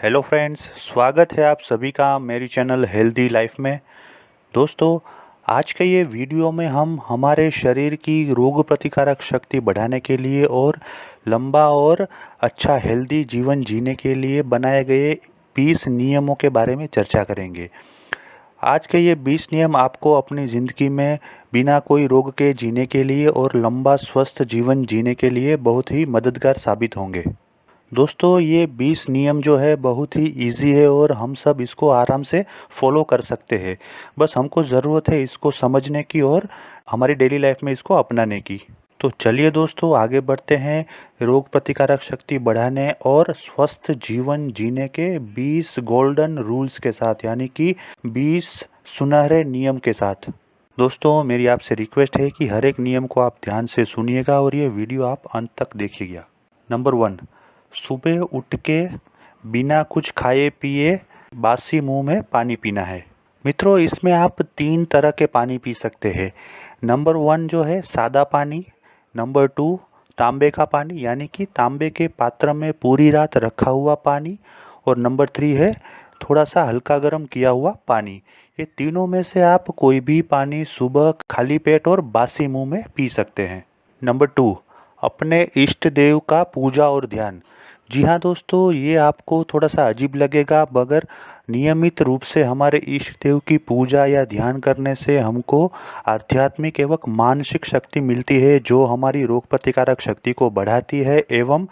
Hello friends, स्वागत है आप सभी का मेरी चैनल हेल्दी लाइफ में। दोस्तों, आज के ये वीडियो में हम हमारे शरीर की रोग प्रतिकारक शक्ति बढ़ाने के लिए और लंबा और अच्छा हेल्दी जीवन जीने के लिए बनाए गए 20 नियमों के बारे में चर्चा करेंगे। आज के ये 20 नियम आपको अपनी ज़िंदगी में बिना कोई रोग के जीने के लिए और लंबा स्वस्थ जीवन जीने के लिए बहुत ही मददगार साबित होंगे। दोस्तों, ये 20 नियम जो है बहुत ही इजी है और हम सब इसको आराम से फॉलो कर सकते हैं। बस हमको ज़रूरत है इसको समझने की और हमारी डेली लाइफ में इसको अपनाने की। तो चलिए दोस्तों, आगे बढ़ते हैं रोग प्रतिकारक शक्ति बढ़ाने और स्वस्थ जीवन जीने के 20 गोल्डन रूल्स के साथ, यानी कि 20 सुनहरे नियम के साथ। दोस्तों, मेरी आपसे रिक्वेस्ट है कि हर एक नियम को आप ध्यान से सुनिएगा और ये वीडियो आप अंत तक देखिएगा। नंबर 1, सुबह उठ के बिना कुछ खाए पिए बासी मुंह में पानी पीना है। मित्रों, इसमें आप 3 तरह के पानी पी सकते हैं। नंबर 1 जो है सादा पानी, नंबर 2 तांबे का पानी यानी कि तांबे के पात्र में पूरी रात रखा हुआ पानी, और नंबर 3 है थोड़ा सा हल्का गर्म किया हुआ पानी। ये तीनों में से आप कोई भी पानी सुबह खाली पेट और बासी मुंह में पी सकते हैं। नंबर 2, अपने इष्ट देव का पूजा और ध्यान। जी हाँ दोस्तों, ये आपको थोड़ा सा अजीब लगेगा, मगर नियमित रूप से हमारे इष्ट देव की पूजा या ध्यान करने से हमको आध्यात्मिक एवं मानसिक शक्ति मिलती है, जो हमारी रोग प्रतिकारक शक्ति को बढ़ाती है एवं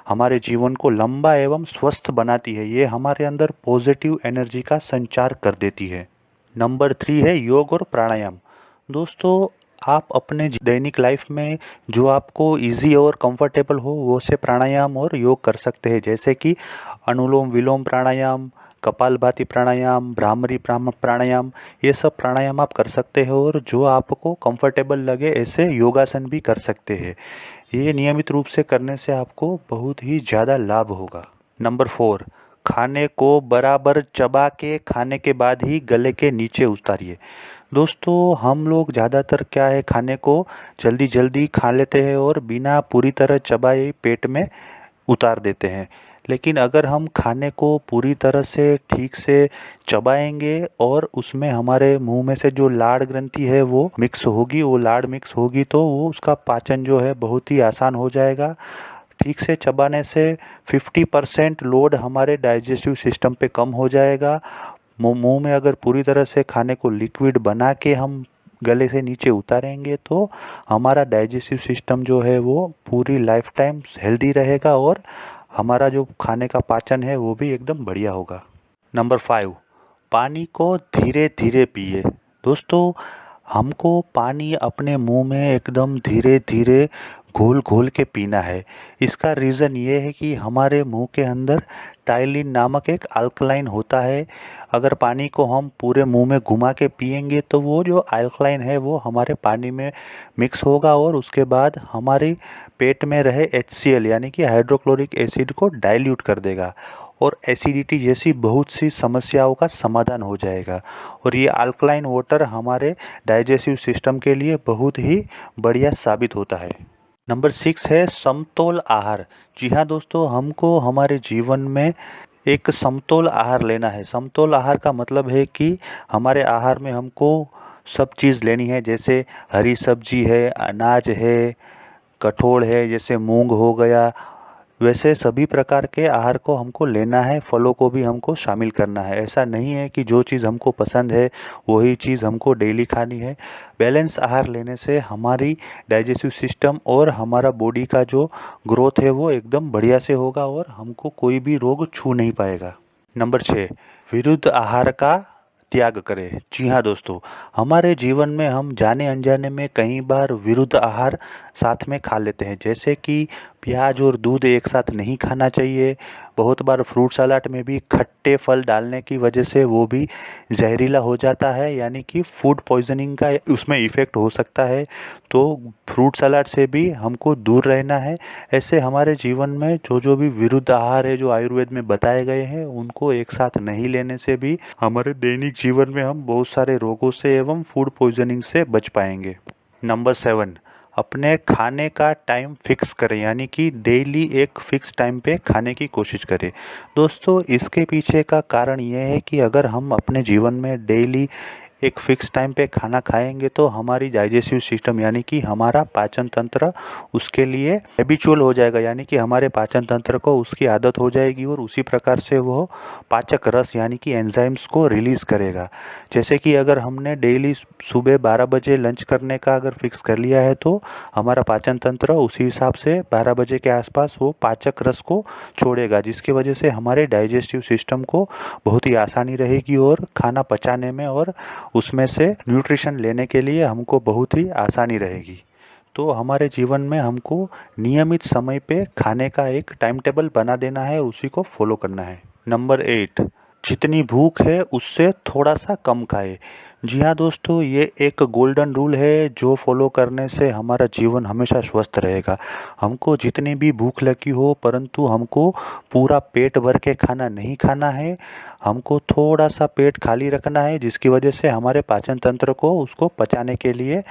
हमारे जीवन को लंबा एवं स्वस्थ बनाती है। ये हमारे अंदर पॉजिटिव एनर्जी का संचार कर देती है। नंबर 3 है योग और प्राणायाम। दोस्तों, आप अपने दैनिक लाइफ में जो आपको इजी और कंफर्टेबल हो वो से प्राणायाम और योग कर सकते हैं, जैसे कि अनुलोम विलोम प्राणायाम, कपालभाति प्राणायाम, भ्रामरी प्राणायाम। ये सब प्राणायाम आप कर सकते हैं और जो आपको कंफर्टेबल लगे ऐसे योगासन भी कर सकते हैं। ये नियमित रूप से करने से आपको बहुत ही ज़्यादा लाभ होगा। नंबर 4, खाने को बराबर चबा के खाने के बाद ही गले के नीचे उतारिए। दोस्तों, हम लोग ज़्यादातर क्या है, खाने को जल्दी जल्दी खा लेते हैं और बिना पूरी तरह चबाए पेट में उतार देते हैं। लेकिन अगर हम खाने को पूरी तरह से ठीक से चबाएंगे और उसमें हमारे मुंह में से जो लाड़ ग्रंथि है वो मिक्स होगी, वो लाड़ मिक्स होगी, तो वो उसका पाचन जो है बहुत ही आसान हो जाएगा। ठीक से चबाने से 50% लोड हमारे डाइजेस्टिव सिस्टम पे कम हो जाएगा। मुंह में अगर पूरी तरह से खाने को लिक्विड बना के हम गले से नीचे उतारेंगे तो हमारा डाइजेस्टिव सिस्टम जो है वो पूरी लाइफ टाइम हेल्दी रहेगा और हमारा जो खाने का पाचन है वो भी एकदम बढ़िया होगा। नंबर 5, पानी को धीरे धीरे पिए। दोस्तों, हमको पानी अपने मुंह में एकदम धीरे धीरे घोल घोल के पीना है। इसका रीज़न ये है कि हमारे मुंह के अंदर टाइलिन नामक एक अल्कलाइन होता है। अगर पानी को हम पूरे मुंह में घुमा के पिएंगे तो वो जो अल्कलाइन है वो हमारे पानी में मिक्स होगा और उसके बाद हमारे पेट में रहे HCl यानी कि हाइड्रोक्लोरिक एसिड को डाइल्यूट कर देगा और एसिडिटी जैसी बहुत सी समस्याओं का समाधान हो जाएगा। और ये अल्कलाइन वाटर हमारे डाइजेस्टिव सिस्टम के लिए बहुत ही बढ़िया साबित होता है। नंबर 6 है समतोल आहार। जी हाँ दोस्तों, हमको हमारे जीवन में एक समतोल आहार लेना है। समतोल आहार का मतलब है कि हमारे आहार में हमको सब चीज़ लेनी है, जैसे हरी सब्जी है, अनाज है, कठोल है, जैसे मूंग हो गया, वैसे सभी प्रकार के आहार को हमको लेना है। फलों को भी हमको शामिल करना है। ऐसा नहीं है कि जो चीज़ हमको पसंद है वही चीज़ हमको डेली खानी है। बैलेंस आहार लेने से हमारी डाइजेस्टिव सिस्टम और हमारा बॉडी का जो ग्रोथ है वो एकदम बढ़िया से होगा और हमको कोई भी रोग छू नहीं पाएगा। नंबर 6, विरुद्ध आहार का त्याग करें। जी हाँ दोस्तों, हमारे जीवन में हम जाने अनजाने में कई बार विरुद्ध आहार साथ में खा लेते हैं, जैसे कि प्याज और दूध एक साथ नहीं खाना चाहिए। बहुत बार फ्रूट सलाद में भी खट्टे फल डालने की वजह से वो भी जहरीला हो जाता है, यानी कि फूड पॉइजनिंग का उसमें इफ़ेक्ट हो सकता है। तो फ्रूट सलाद से भी हमको दूर रहना है। ऐसे हमारे जीवन में जो जो भी विरुद्ध आहार है जो आयुर्वेद में बताए गए हैं उनको एक साथ नहीं लेने से भी हमारे दैनिक जीवन में हम बहुत सारे रोगों से एवं फूड पॉइजनिंग से बच पाएंगे। नंबर 7, अपने खाने का टाइम फिक्स करें, यानी कि डेली एक फ़िक्स टाइम पे खाने की कोशिश करें। दोस्तों, इसके पीछे का कारण ये है कि अगर हम अपने जीवन में डेली एक फ़िक्स टाइम पे खाना खाएंगे तो हमारी डाइजेस्टिव सिस्टम, यानी कि हमारा पाचन तंत्र उसके लिए हैबिचुअल हो जाएगा, यानी कि हमारे पाचन तंत्र को उसकी आदत हो जाएगी और उसी प्रकार से वो पाचक रस यानी कि एंजाइम्स को रिलीज़ करेगा। जैसे कि अगर हमने डेली सुबह 12 बजे लंच करने का अगर फिक्स कर लिया है तो हमारा पाचन तंत्र उसी हिसाब से 12 बजे के आसपास वो पाचक रस को छोड़ेगा, जिसकी वजह से हमारे डाइजेस्टिव सिस्टम को बहुत ही आसानी रहेगी और खाना पचाने में और उसमें से न्यूट्रिशन लेने के लिए हमको बहुत ही आसानी रहेगी। तो हमारे जीवन में हमको नियमित समय पे खाने का एक टाइम टेबल बना देना है, उसी को फॉलो करना है। नंबर 8, जितनी भूख है उससे थोड़ा सा कम खाए। जी हाँ दोस्तों, ये एक गोल्डन रूल है जो फॉलो करने से हमारा जीवन हमेशा स्वस्थ रहेगा। हमको जितनी भी भूख लगी हो, परंतु हमको पूरा पेट भर के खाना नहीं खाना है, हमको थोड़ा सा पेट खाली रखना है, जिसकी वजह से हमारे पाचन तंत्र को उसको पचाने के लिए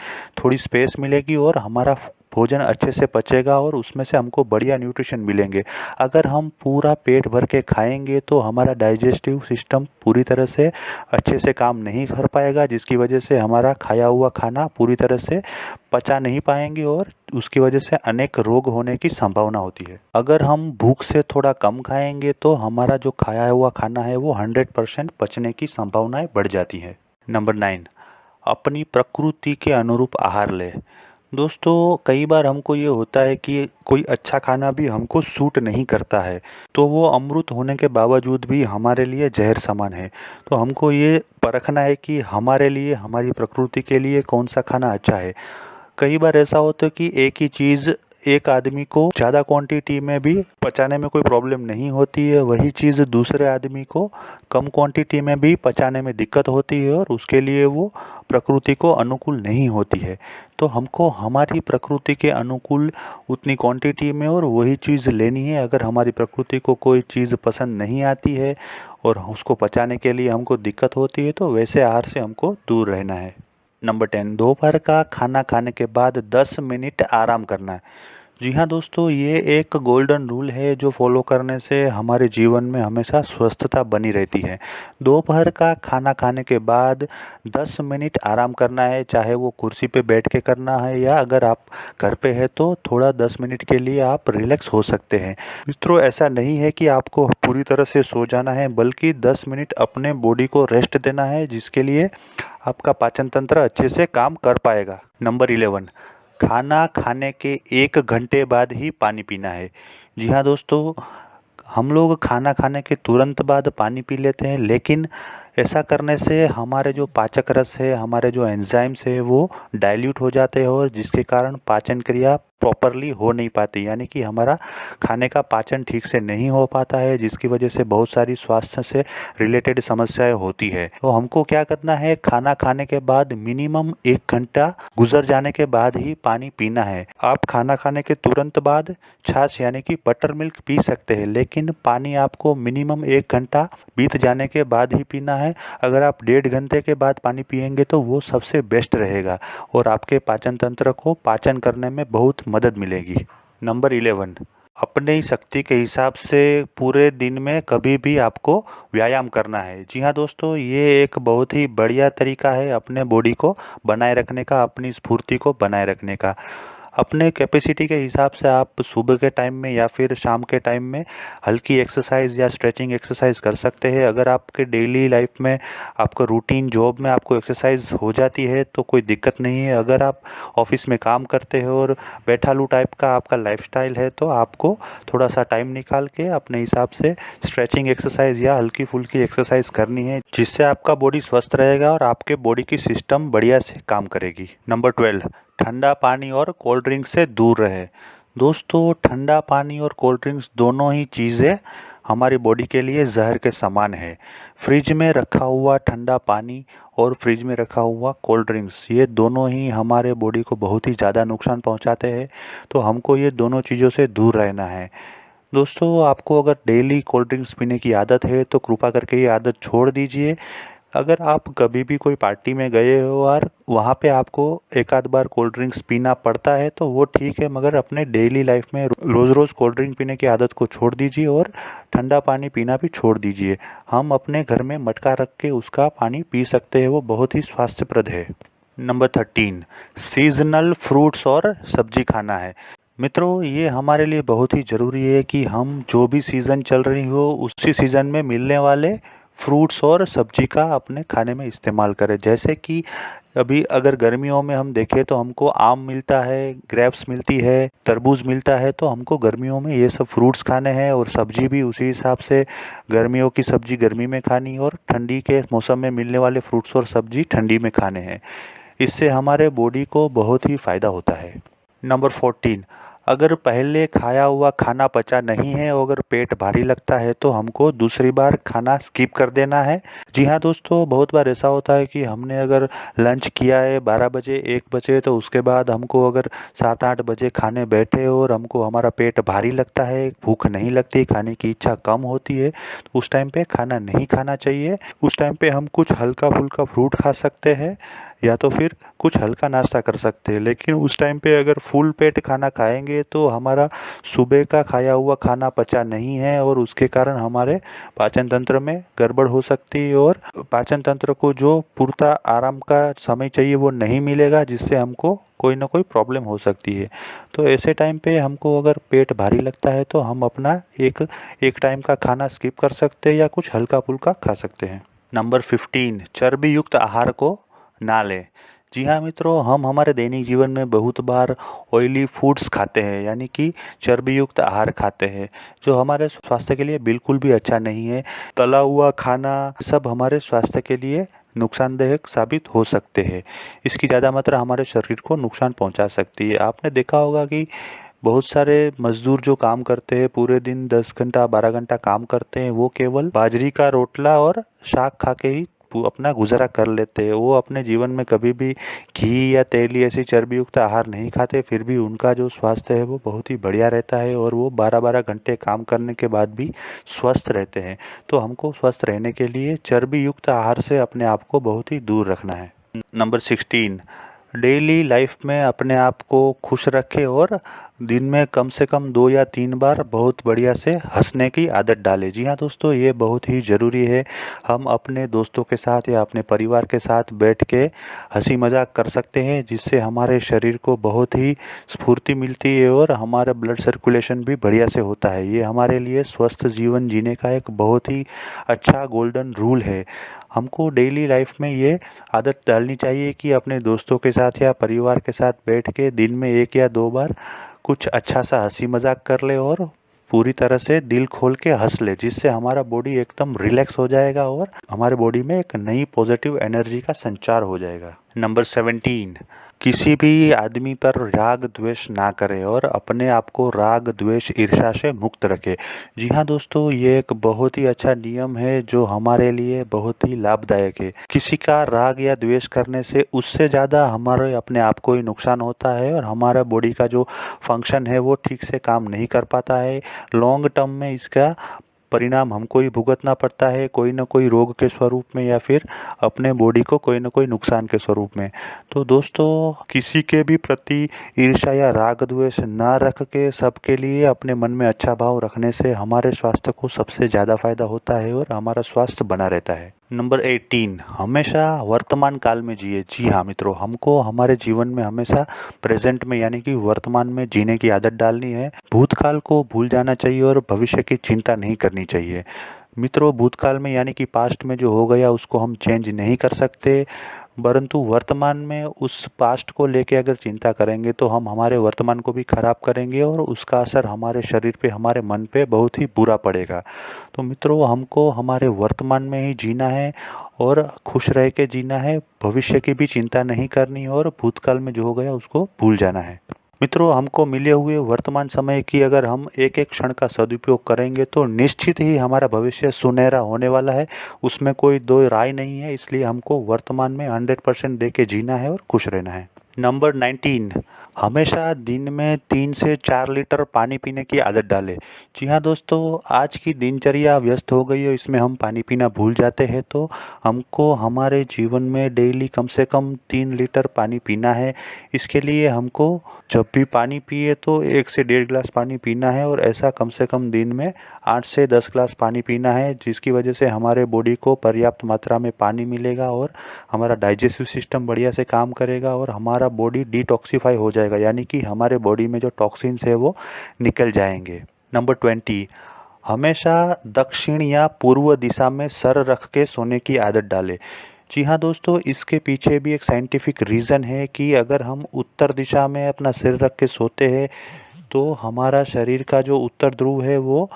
थोड़ी स्पेस मिलेगी और हमारा भोजन अच्छे से पचेगा और उसमें से हमको बढ़िया न्यूट्रिशन मिलेंगे। अगर हम पूरा पेट भर के खाएंगे तो हमारा डाइजेस्टिव सिस्टम पूरी तरह से अच्छे से काम नहीं कर पाएगा, जिसकी वजह से हमारा खाया हुआ खाना पूरी तरह से पचा नहीं पाएंगे और उसकी वजह से अनेक रोग होने की संभावना होती है। अगर हम भूख से थोड़ा कम खाएंगे तो हमारा जो खाया हुआ खाना है वो 100% पचने की संभावनाएं बढ़ जाती है। नंबर 9, अपनी प्रकृति के अनुरूप आहार लें। दोस्तों, कई बार हमको ये होता है कि कोई अच्छा खाना भी हमको सूट नहीं करता है, तो वो अमृत होने के बावजूद भी हमारे लिए जहर समान है। तो हमको ये परखना है कि हमारे लिए, हमारी प्रकृति के लिए कौन सा खाना अच्छा है। कई बार ऐसा होता है कि एक ही चीज़ एक आदमी को ज़्यादा क्वांटिटी में भी पचाने में कोई प्रॉब्लम नहीं होती है, वही चीज़ दूसरे आदमी को कम क्वांटिटी में भी पचाने में दिक्कत होती है और उसके लिए वो प्रकृति को अनुकूल नहीं होती है। तो हमको हमारी प्रकृति के अनुकूल उतनी क्वांटिटी में और वही चीज़ लेनी है। अगर हमारी प्रकृति को कोई चीज़ पसंद नहीं आती है और उसको पचाने के लिए हमको दिक्कत होती है तो वैसे आहार से हमको दूर रहना है। नंबर 10, दोपहर का खाना खाने के बाद 10 मिनट आराम करना है। जी हाँ दोस्तों, ये एक गोल्डन रूल है जो फॉलो करने से हमारे जीवन में हमेशा स्वस्थता बनी रहती है। दोपहर का खाना खाने के बाद 10 मिनट आराम करना है, चाहे वो कुर्सी पे बैठ के करना है या अगर आप घर पे है तो थोड़ा 10 मिनट के लिए आप रिलैक्स हो सकते हैं। मित्रों, ऐसा नहीं है कि आपको पूरी तरह से सो जाना है, बल्कि 10 मिनट अपने बॉडी को रेस्ट देना है, जिसके लिए आपका पाचन तंत्र अच्छे से काम कर पाएगा। नंबर 11, खाना खाने के 1 घंटे बाद ही पानी पीना है। जी हाँ दोस्तों, हम लोग खाना खाने के तुरंत बाद पानी पी लेते हैं, लेकिन ऐसा करने से हमारे जो पाचक रस है, हमारे जो एंजाइम्स है वो डाइल्यूट हो जाते हैं और जिसके कारण पाचन क्रिया प्रॉपरली हो नहीं पाती, यानी कि हमारा खाने का पाचन ठीक से नहीं हो पाता है, जिसकी वजह से बहुत सारी स्वास्थ्य से रिलेटेड समस्याएं होती है। तो हमको क्या करना है, खाना खाने के बाद मिनिमम 1 घंटा गुजर जाने के बाद ही पानी पीना है। आप खाना खाने के तुरंत बाद छाछ यानी कि बटर मिल्क पी सकते हैं, लेकिन पानी आपको मिनिमम 1 घंटा बीत जाने के बाद ही पीना है। अगर आप 1.5 घंटे के बाद पानी पिएंगे तो वो सबसे बेस्ट रहेगा और आपके पाचन तंत्र को पाचन करने में बहुत मदद मिलेगी। नंबर 11, अपनी शक्ति के हिसाब से पूरे दिन में कभी भी आपको व्यायाम करना है। जी हाँ दोस्तों, ये एक बहुत ही बढ़िया तरीका है अपने बॉडी को बनाए रखने का, अपनी स्फूर्ति को बनाए रखने का। अपने कैपेसिटी के हिसाब से आप सुबह के टाइम में या फिर शाम के टाइम में हल्की एक्सरसाइज या स्ट्रेचिंग एक्सरसाइज कर सकते हैं। अगर आपके डेली लाइफ में, आपका रूटीन जॉब में आपको एक्सरसाइज हो जाती है तो कोई दिक्कत नहीं है। अगर आप ऑफिस में काम करते हो और बैठालू टाइप का आपका लाइफस्टाइल है तो आपको थोड़ा सा टाइम निकाल के अपने हिसाब से स्ट्रेचिंग एक्सरसाइज या हल्की फुल्की एक्सरसाइज करनी है, जिससे आपका बॉडी स्वस्थ रहेगा और आपके बॉडी की सिस्टम बढ़िया से काम करेगी। नंबर 12, ठंडा पानी और कोल्ड ड्रिंक से दूर रहे। दोस्तों, ठंडा पानी और कोल्ड ड्रिंक्स दोनों ही चीज़ें हमारी बॉडी के लिए जहर के समान है। फ्रिज में रखा हुआ ठंडा पानी और फ्रिज में रखा हुआ कोल्ड ड्रिंक्स, ये दोनों ही हमारे बॉडी को बहुत ही ज़्यादा नुकसान पहुंचाते हैं, तो हमको ये दोनों चीज़ों से दूर रहना है। दोस्तों, आपको अगर डेली कोल्ड ड्रिंक्स पीने की आदत है तो कृपा करके ये आदत छोड़ दीजिए। अगर आप कभी भी कोई पार्टी में गए हो और वहाँ पे आपको एक आध बार कोल्ड ड्रिंक्स पीना पड़ता है तो वो ठीक है, मगर अपने डेली लाइफ में रोज़ रोज़ कोल्ड ड्रिंक पीने की आदत को छोड़ दीजिए और ठंडा पानी पीना भी छोड़ दीजिए। हम अपने घर में मटका रख के उसका पानी पी सकते हैं, वो बहुत ही स्वास्थ्यप्रद है। नंबर 13, सीजनल फ्रूट्स और सब्जी खाना है। मित्रों, ये हमारे लिए बहुत ही ज़रूरी है कि हम जो भी सीज़न चल रही हो उसी सीज़न में मिलने वाले फ्रूट्स और सब्जी का अपने खाने में इस्तेमाल करें। जैसे कि अभी अगर गर्मियों में हम देखें तो हमको आम मिलता है, ग्रेप्स मिलती है, तरबूज मिलता है, तो हमको गर्मियों में ये सब फ्रूट्स खाने हैं और सब्जी भी उसी हिसाब से गर्मियों की सब्जी गर्मी में खानी और ठंडी के मौसम में मिलने वाले फ्रूट्स और सब्जी ठंडी में खाने हैं। इससे हमारे बॉडी को बहुत ही फ़ायदा होता है। नंबर 14, अगर पहले खाया हुआ खाना पचा नहीं है और अगर पेट भारी लगता है तो हमको दूसरी बार खाना स्किप कर देना है। जी हाँ दोस्तों, बहुत बार ऐसा होता है कि हमने अगर लंच किया है 12 बजे 1 बजे, तो उसके बाद हमको अगर 7-8 बजे खाने बैठे और हमको हमारा पेट भारी लगता है, भूख नहीं लगती, खाने की इच्छा कम होती है, तो उस टाइम पे खाना नहीं खाना चाहिए। उस टाइम पे हम कुछ हल्का फुल्का फ्रूट खा सकते हैं या तो फिर कुछ हल्का नाश्ता कर सकते हैं। लेकिन उस टाइम पे अगर फुल पेट खाना खाएंगे तो हमारा सुबह का खाया हुआ खाना पचा नहीं है और उसके कारण हमारे पाचन तंत्र में गड़बड़ हो सकती है और पाचन तंत्र को जो पूर्ता आराम का समय चाहिए वो नहीं मिलेगा, जिससे हमको कोई ना कोई प्रॉब्लम हो सकती है। तो ऐसे टाइम पे हमको अगर पेट भारी लगता है तो हम अपना एक टाइम का खाना स्किप कर सकते हैं या कुछ हल्का फुल्का खा सकते हैं। नंबर 15, चर्बी युक्त आहार को ना लें। जी हाँ मित्रों, हम हमारे दैनिक जीवन में बहुत बार ऑयली फूड्स खाते हैं, यानी कि चर्बी युक्त आहार खाते हैं, जो हमारे स्वास्थ्य के लिए बिल्कुल भी अच्छा नहीं है। तला हुआ खाना सब हमारे स्वास्थ्य के लिए नुकसानदायक साबित हो सकते हैं। इसकी ज़्यादा मात्रा हमारे शरीर को नुकसान पहुंचा सकती है। आपने देखा होगा कि बहुत सारे मजदूर जो काम करते हैं, पूरे दिन 10 घंटा 12 घंटा काम करते हैं, वो केवल बाजरी का रोटला और शाक खा के ही अपना गुजारा कर लेते हैं। वो अपने जीवन में कभी भी घी या तेली ऐसी चर्बी युक्त आहार नहीं खाते, फिर भी उनका जो स्वास्थ्य है वो बहुत ही बढ़िया रहता है और वो 12-12 घंटे काम करने के बाद भी स्वस्थ रहते हैं। तो हमको स्वस्थ रहने के लिए चर्बी युक्त आहार से अपने आप को बहुत ही दूर रखना है। नंबर 16, डेली लाइफ में अपने आप को खुश रखें और दिन में कम से कम 2 या 3 बार बहुत बढ़िया से हंसने की आदत डालें। जी हाँ दोस्तों, ये बहुत ही ज़रूरी है। हम अपने दोस्तों के साथ या अपने परिवार के साथ बैठ के हंसी मजाक कर सकते हैं, जिससे हमारे शरीर को बहुत ही स्फूर्ति मिलती है और हमारा ब्लड सर्कुलेशन भी बढ़िया से होता है। ये हमारे लिए स्वस्थ जीवन जीने का एक बहुत ही अच्छा गोल्डन रूल है। हमको डेली लाइफ में ये आदत डालनी चाहिए कि अपने दोस्तों के साथ या परिवार के साथ बैठ के दिन में 1 या 2 बार कुछ अच्छा सा हंसी मजाक कर ले और पूरी तरह से दिल खोल के हंस ले, जिससे हमारा बॉडी एकदम रिलैक्स हो जाएगा और हमारे बॉडी में एक नई पॉजिटिव एनर्जी का संचार हो जाएगा। नंबर 17, किसी भी आदमी पर राग द्वेष ना करें और अपने आप को राग द्वेष ईर्ष्या से मुक्त रखें। जी हाँ दोस्तों, ये एक बहुत ही अच्छा नियम है जो हमारे लिए बहुत ही लाभदायक है। किसी का राग या द्वेष करने से उससे ज़्यादा हमारे अपने आप को ही नुकसान होता है और हमारा बॉडी का जो फंक्शन है वो ठीक से काम नहीं कर पाता है। लॉन्ग टर्म में इसका परिणाम हमको ही भुगतना पड़ता है, कोई ना कोई रोग के स्वरूप में या फिर अपने बॉडी को कोई ना कोई नुकसान के स्वरूप में। तो दोस्तों, किसी के भी प्रति ईर्ष्या या राग द्वेष ना रख के सबके लिए अपने मन में अच्छा भाव रखने से हमारे स्वास्थ्य को सबसे ज़्यादा फायदा होता है और हमारा स्वास्थ्य बना रहता है। नंबर 18, हमेशा वर्तमान काल में जिए। जी हाँ मित्रों, हमको हमारे जीवन में हमेशा प्रेजेंट में यानी कि वर्तमान में जीने की आदत डालनी है। भूतकाल को भूल जाना चाहिए और भविष्य की चिंता नहीं करनी चाहिए। मित्रों, भूतकाल में यानी कि पास्ट में जो हो गया उसको हम चेंज नहीं कर सकते, परंतु वर्तमान में उस पास्ट को लेके अगर चिंता करेंगे तो हम हमारे वर्तमान को भी खराब करेंगे और उसका असर हमारे शरीर पे, हमारे मन पे बहुत ही बुरा पड़ेगा। तो मित्रों, हमको हमारे वर्तमान में ही जीना है और खुश रह के जीना है, भविष्य की भी चिंता नहीं करनी और भूतकाल में जो हो गया उसको भूल जाना है। मित्रों, हमको मिले हुए वर्तमान समय की अगर हम एक एक क्षण का सदुपयोग करेंगे तो निश्चित ही हमारा भविष्य सुनहरा होने वाला है, उसमें कोई दो राय नहीं है। इसलिए हमको वर्तमान में 100% दे के जीना है और खुश रहना है। नंबर 19, हमेशा दिन में 3 से 4 लीटर पानी पीने की आदत डालें। जी हाँ दोस्तों, आज की दिनचर्या व्यस्त हो गई है, इसमें हम पानी पीना भूल जाते हैं, तो हमको हमारे जीवन में डेली कम से कम 3 लीटर पानी पीना है। इसके लिए हमको जब भी पानी पिए तो 1 से 1.5 गिलास पानी पीना है, और ऐसा कम से कम दिन में 8 से 10 गिलास पानी पीना है, जिसकी वजह से हमारे बॉडी को पर्याप्त मात्रा में पानी मिलेगा और हमारा डाइजेस्टिव सिस्टम बढ़िया से काम करेगा और हमारा बॉडी डिटॉक्सिफाई हो जाएगा, यानी कि हमारे बॉडी में जो टॉक्सिन्स है वो निकल जाएंगे। नंबर 20, हमेशा दक्षिण या पूर्व दिशा में सर रख के सोने की आदत डालें। जी हाँ दोस्तों, इसके पीछे भी एक साइंटिफिक रीज़न है कि अगर हम उत्तर दिशा में अपना सिर रख के सोते हैं तो हमारा शरीर का जो उत्तर ध्रुव है वो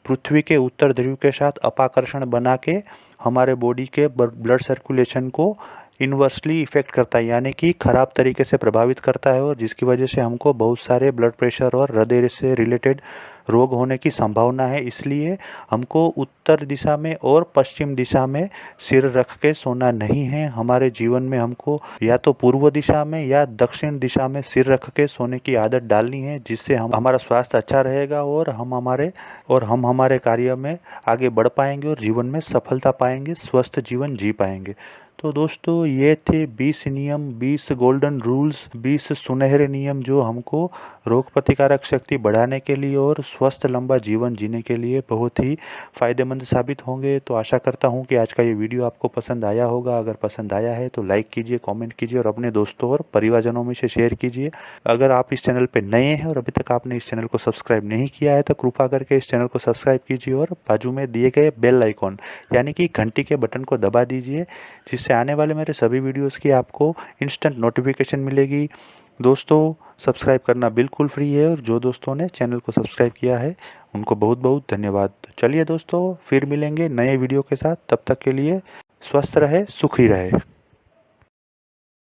पृथ्वी के उत्तर ध्रुव के साथ अपाकर्षण बना के हमारे बॉडी के ब्लड सर्कुलेशन को इन्वर्सली इफ़ेक्ट करता है, यानी कि ख़राब तरीके से प्रभावित करता है, और जिसकी वजह से हमको बहुत सारे ब्लड प्रेशर और हृदय से रिलेटेड रोग होने की संभावना है। इसलिए हमको उत्तर दिशा में और पश्चिम दिशा में सिर रख के सोना नहीं है। हमारे जीवन में हमको या तो पूर्व दिशा में या दक्षिण दिशा में सिर रख के सोने की आदत डालनी है, जिससे हमारा स्वास्थ्य अच्छा रहेगा और हम हमारे कार्य में आगे बढ़ पाएंगे और जीवन में सफलता पाएंगे, स्वस्थ जीवन जी पाएंगे। तो दोस्तों, ये थे 20 नियम, 20 गोल्डन रूल्स, 20 सुनहरे नियम जो हमको रोग प्रतिकारक शक्ति बढ़ाने के लिए और स्वस्थ लंबा जीवन जीने के लिए बहुत ही फ़ायदेमंद साबित होंगे। तो आशा करता हूँ कि आज का ये वीडियो आपको पसंद आया होगा। अगर पसंद आया है तो लाइक कीजिए, कमेंट कीजिए और अपने दोस्तों और परिवारजनों में से शेयर कीजिए। अगर आप इस चैनल पर नए हैं और अभी तक आपने इस चैनल को सब्सक्राइब नहीं किया है तो कृपा करके इस चैनल को सब्सक्राइब कीजिए और बाजू में दिए गए बेल आइकॉन यानी कि घंटी के बटन को दबा दीजिए, जिससे आने वाले मेरे सभी वीडियोस की आपको इंस्टेंट नोटिफिकेशन मिलेगी। दोस्तों, सब्सक्राइब करना बिल्कुल फ्री है, और जो दोस्तों ने चैनल को सब्सक्राइब किया है उनको बहुत बहुत धन्यवाद। चलिए दोस्तों, फिर मिलेंगे नए वीडियो के साथ। तब तक के लिए स्वस्थ रहे, सुखी रहे।